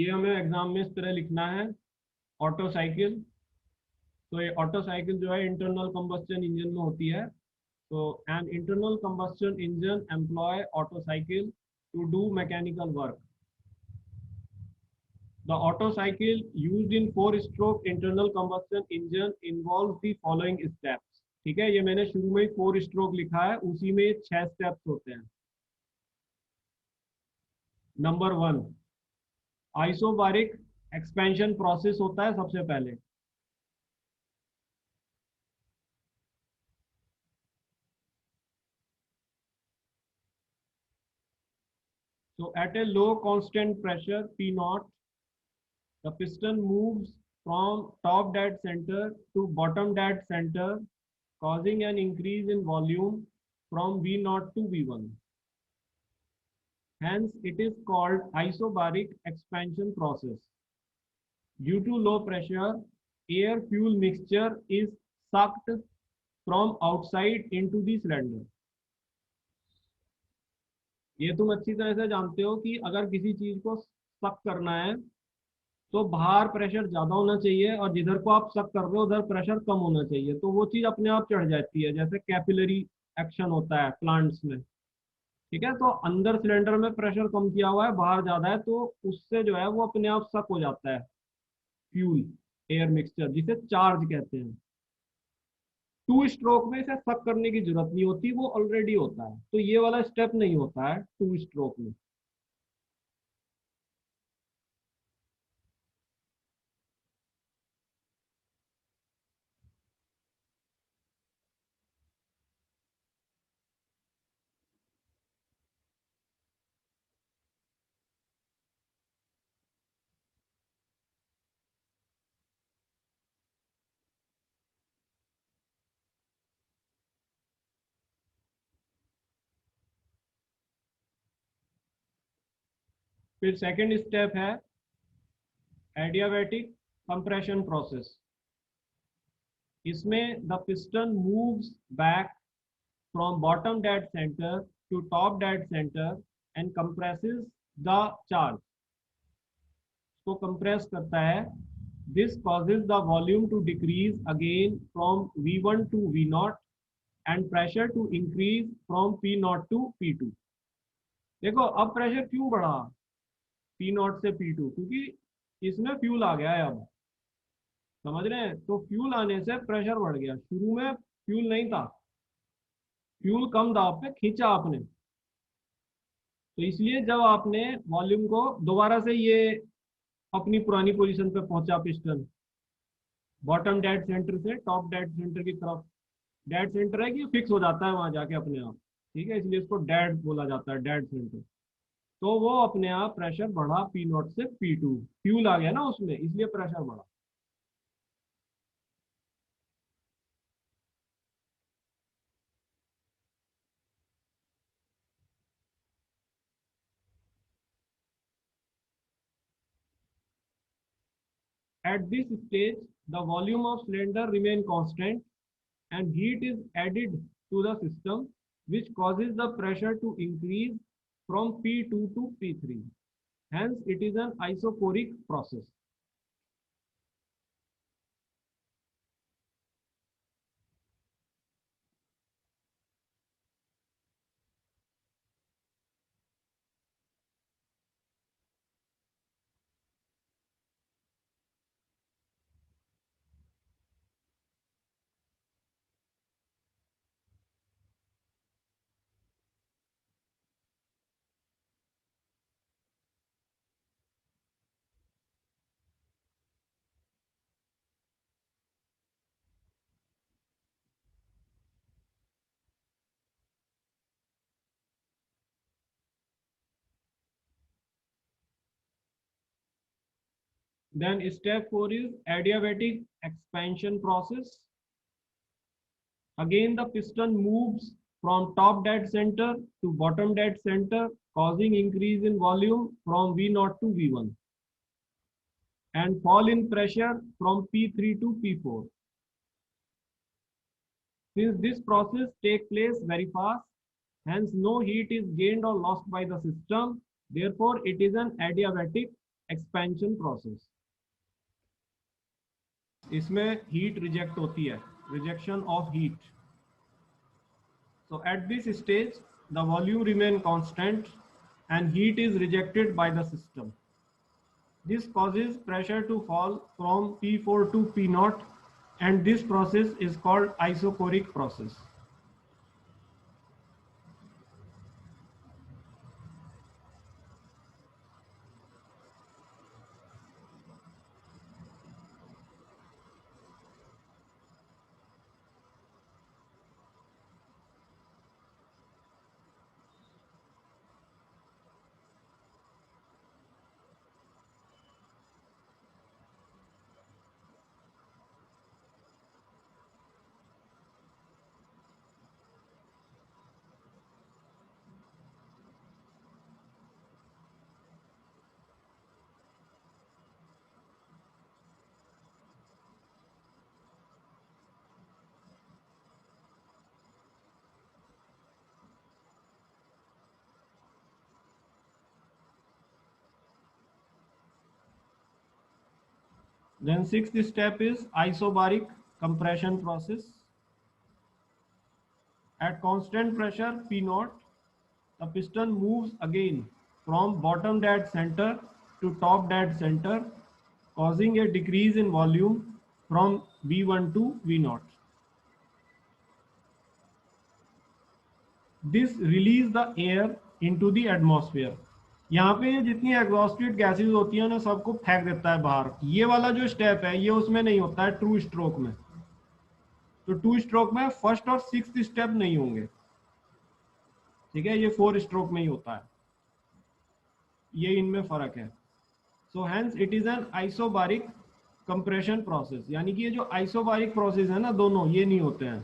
ये हमें एग्जाम में इस तरह लिखना है, ऑटो साइकिल। तो ये ऑटो साइकिल जो है इंटरनल कंबस्शन इंजन में होती है। तो an internal combustion engine employ Otto cycle to do mechanical work. The Otto cycle used in four-stroke internal combustion engine involves the following steps। ठीक है, ये मैंने शुरू में 4 स्ट्रोक लिखा है, उसी में 6 स्टेप्स होते हैं। नंबर 1, आइसोबारिक एक्सपेंशन प्रोसेस होता है सबसे पहले। So at a low constant pressure P naught, the piston moves from top dead center to bottom dead center, causing an increase in volume from V naught to V1. Hence, it is called isobaric expansion process. Due to low pressure, air-fuel mixture is sucked from outside into the cylinder। ये तुम अच्छी तरह से जानते हो कि अगर किसी चीज को सक करना है तो बाहर प्रेशर ज्यादा होना चाहिए और जिधर को आप सक कर रहे हो उधर प्रेशर कम होना चाहिए, तो वो चीज अपने आप चढ़ जाती है, जैसे कैपिलरी एक्शन होता है प्लांट्स में। ठीक है, तो अंदर सिलेंडर में प्रेशर कम किया हुआ है, बाहर ज्यादा है, तो उससे जो है वो अपने आप सक हो जाता है फ्यूल एयर मिक्सचर, जिसे चार्ज कहते हैं। 2 स्ट्रोक में इसे सक करने की जरूरत नहीं होती, वो ऑलरेडी होता है, तो ये वाला स्टेप नहीं होता है 2 स्ट्रोक में। फिर सेकेंड स्टेप है एडियाबैटिक कंप्रेशन प्रोसेस। इसमें the piston moves back from bottom dead centre to top dead centre and compresses the charge. को कंप्रेस करता है। This causes the volume to decrease again from V1 to V0 and pressure to increase from P0 to P2। देखो अब pressure क्यों बढ़ा P0 से P2, क्योंकि इसमें फ्यूल आ गया है अब। समझ रहे हैं, तो फ्यूल आने से प्रेशर बढ़ गया, शुरू में फ्यूल नहीं था, फ्यूल कम दाब पे खींचा आपने, तो इसलिए जब आपने वॉल्यूम को दोबारा से ये अपनी पुरानी पोजीशन पे पहुंचा पिस्टन, बॉटम डेड सेंटर से टॉप डेड सेंटर की तरफ। डेड सेंटर है कि फिक्स हो जाता है वहां जाके अपने आप, ठीक है, इसलिए इसको डेड बोला जाता है, डेड सेंटर। तो वो अपने आप प्रेशर बढ़ा P0 से P2, फ्यूल आ गया ना उसमें, इसलिए प्रेशर बढ़ा। At this stage, the volume of cylinder remain constant and heat is added to the system, which causes the pressure to increase from P2 to P3। Hence, it is an isoporic process। Then step 4 is adiabatic expansion process। Again, the piston moves from top dead center to bottom dead center, causing increase in volume from V0 to V1 and fall in pressure from P3 to P4। Since this process takes place very fast, hence no heat is gained or lost by the system. Therefore, it is an adiabatic expansion process, इसमें heat reject होती है, rejection of heat. So at this stage, the volume remain constant and heat is rejected by the system. This causes pressure to fall from P4 to P0, and this process is called isochoric process. Then sixth step is isobaric compression process. At constant pressure P0, the piston moves again from bottom dead center to top dead center, causing a decrease in volume from V1 to V0. This release the air into the atmosphere. यहाँ पे जितनी exhausted gases होती हैं ना सबको फेंक देता है बाहर. ये वाला जो स्टेप है ये उसमें नहीं होता है ट्रू स्ट्रोक में. तो टू स्ट्रोक में फर्स्ट और सिक्स्थ स्टेप नहीं होंगे, ठीक है, ये 4 स्ट्रोक में ही होता है, ये इनमें फर्क है. So hence it is an isobaric compression process, यानी कि ये जो आइसोबारिक प्रोसेस है ना दोनों ये नहीं होते हैं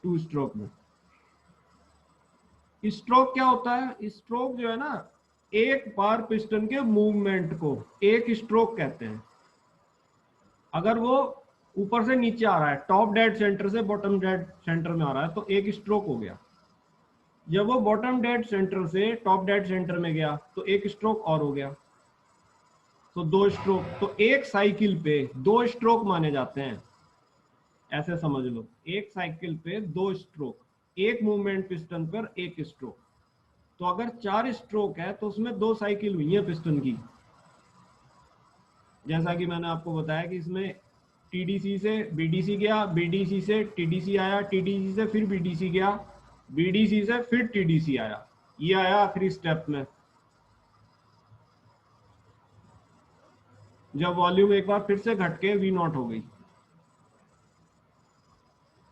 टू स्ट्रोक में. स्ट्रोक क्या होता है? स्ट्रोक जो है ना एक बार पिस्टन के मूवमेंट को एक स्ट्रोक कहते हैं. अगर वो ऊपर से नीचे आ रहा है, टॉप डेड सेंटर से बॉटम डेड सेंटर में आ रहा है, तो एक स्ट्रोक हो गया. जब वो बॉटम डेड सेंटर से टॉप डेड सेंटर में गया तो एक स्ट्रोक और हो गया, तो 2 स्ट्रोक. तो एक साइकिल पे 2 स्ट्रोक माने जाते हैं, ऐसे समझ लो. एक साइकिल पे 2 स्ट्रोक, एक मूवमेंट पिस्टन पर एक स्ट्रोक. तो अगर 4 स्ट्रोक है तो उसमें 2 साइकिल हुई है पिस्टन की. जैसा कि मैंने आपको बताया कि इसमें टीडीसी से बीडीसी गया, बीडीसी से टीडीसी आया, टीडीसी से फिर बीडीसी गया, बीडीसी से फिर टीडीसी आया, ये आया आखिरी स्टेप में जब वॉल्यूम एक बार फिर से घट के V0 हो गई.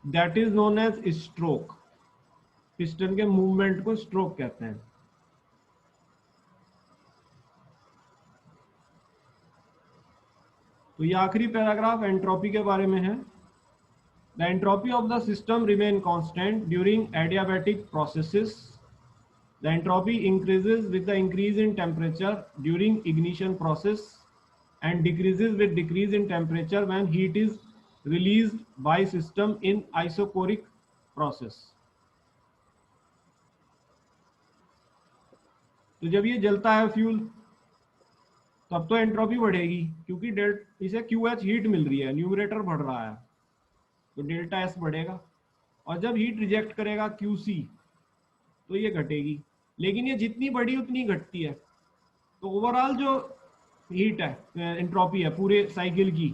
That is known as stroke. Piston के मूवमेंट को स्ट्रोक कहते हैं. तो ये आखिरी पैराग्राफ एंट्रोपी के बारे में है. The entropy of the system remain constant during adiabatic processes. The entropy increases with the increase in temperature during ignition process and decreases with decrease in temperature when heat is released by system in isochoric process. तो जब ये जलता है fuel तब तो entropy बढ़ेगी क्योंकि इसे QH हीट मिल रही है, न्यूमरेटर बढ़ रहा है, तो डेल्टा S बढ़ेगा. और जब हीट रिजेक्ट करेगा QC तो ये घटेगी, लेकिन ये जितनी बढ़ी उतनी घटती है. तो ओवरऑल जो हीट है, एंट्रोपी है पूरे साइकिल की,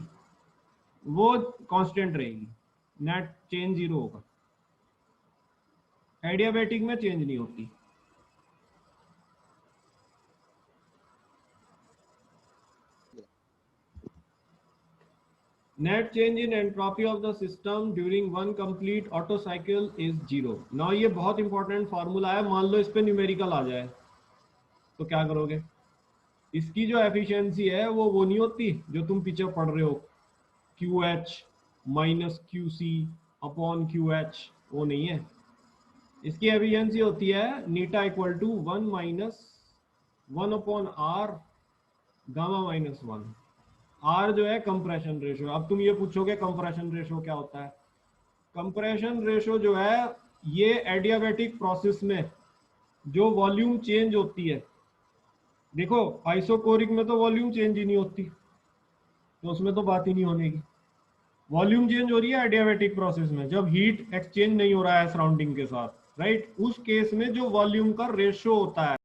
वो कांस्टेंट रहेगी, नेट चेंज 0 होगा. एडियाबैटिक में चेंज नहीं होती. Net change in entropy of the system during one complete auto cycle is 0. Now ये बहुत इंपॉर्टेंट फॉर्मूला है. मान लो इस पे न्यूमेरिकल आ जाए तो क्या करोगे? इसकी जो एफिशिएंसी है वो नहीं होती जो तुम पीछे पढ़ रहे हो, QH minus QC upon QH, वो नहीं है. इसकी एफिशिएंसी होती है नीटा equal to 1 minus 1 upon R gamma minus 1. R जो है कंप्रेशन रेशो. अब तुम ये पूछोगे कंप्रेशन रेशो क्या होता है? कंप्रेशन रेशो जो है ये एडियाबैटिक प्रोसेस में जो वॉल्यूम चेंज होती है देखो आइसोकोरिक में तो वॉल्यूम चेंज ही नहीं होती, तो उसमें तो बात ही नहीं होने की। वॉल्यूम चेंज हो रही है एडियाबैटिक प्रोसेस में, जब हीट एक्सचेंज नहीं हो रहा है सराउंडिंग के साथ, राइट। उस केस में जो वॉल्यूम का रेशियो होता है